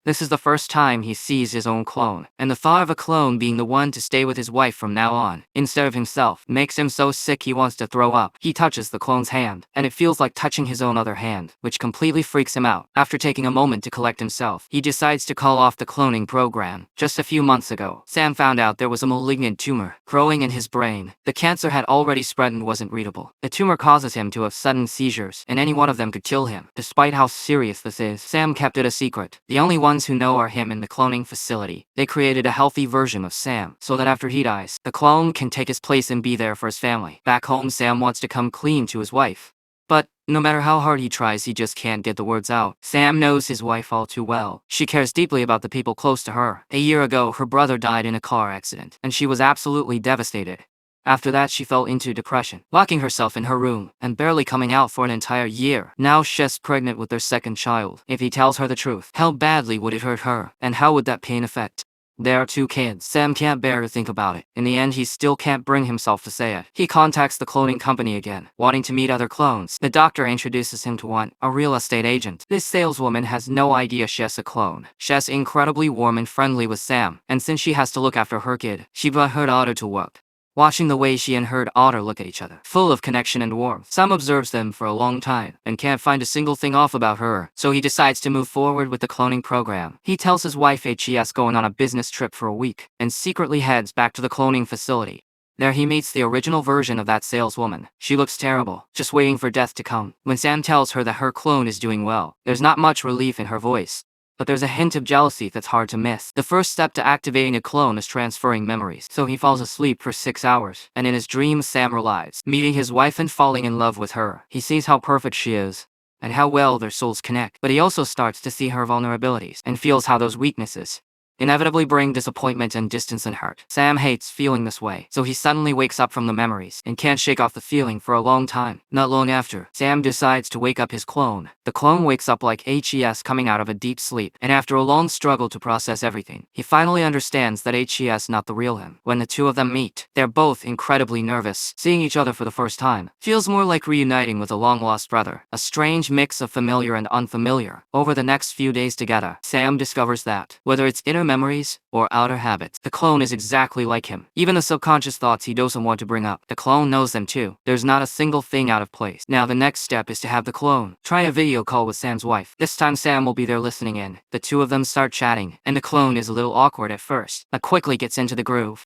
This is the first time he sees his own clone, and the thought of a clone being the one to stay with his wife from now on, instead of himself, makes him so sick he wants to throw up. He touches the clone's hand, and it feels like touching his own other hand, which completely freaks him out. After taking a moment to collect himself, he decides to call off the cloning program. Just a few months ago, Sam found out there was a malignant tumor growing in his brain. The cancer had already spread and wasn't readable. The tumor causes him to have sudden seizures, and any one of them could kill him. Despite how serious this is, Sam kept it a secret. The only ones who know are him and the cloning facility. They created a healthy version of Sam, so that after he dies, the clone can take his place and be there for his family. Back home, Sam wants to come clean to his wife. But no matter how hard he tries, he just can't get the words out. Sam knows his wife all too well. She cares deeply about the people close to her. A year ago, her brother died in a car accident, and she was absolutely devastated. After that, she fell into depression, locking herself in her room and barely coming out for an entire year. Now she's pregnant with their second child. If he tells her the truth, how badly would it hurt her, and how would that pain affect? There are 2 kids. Sam can't bear to think about it. In the end, he still can't bring himself to say it. He contacts the cloning company again, wanting to meet other clones. The doctor introduces him to one, a real estate agent. This saleswoman has no idea she's a clone. She's incredibly warm and friendly with Sam, and since she has to look after her kid, she brought her daughter to work. Watching the way she and her daughter look at each other, full of connection and warmth, Sam observes them for a long time and can't find a single thing off about her, so he decides to move forward with the cloning program. He tells his wife HES going on a business trip for a week and secretly heads back to the cloning facility. There he meets the original version of that saleswoman. She looks terrible, just waiting for death to come. When Sam tells her that her clone is doing well, there's not much relief in her voice. But there's a hint of jealousy that's hard to miss. The first step to activating a clone is transferring memories, so he falls asleep for 6 hours, and in his dreams Sam relives, meeting his wife and falling in love with her. He sees how perfect she is, and how well their souls connect, but he also starts to see her vulnerabilities, and feels how those weaknesses inevitably bring disappointment and distance and hurt. Sam hates feeling this way, so he suddenly wakes up from the memories and can't shake off the feeling for a long time. Not long after, Sam decides to wake up his clone. The clone wakes up like HES coming out of a deep sleep, and after a long struggle to process everything, he finally understands that HES not the real him. When the two of them meet, they're both incredibly nervous. Seeing each other for the first time feels more like reuniting with a long-lost brother, a strange mix of familiar and unfamiliar. Over the next few days together, Sam discovers that, whether it's inner memories or outer habits, the clone is exactly like him. Even the subconscious thoughts he doesn't want to bring up, the clone knows them too. There's not a single thing out of place. Now the next step is to have the clone try a video call with Sam's wife. This time Sam will be there listening in. The two of them start chatting, and the clone is a little awkward at first, but quickly gets into the groove.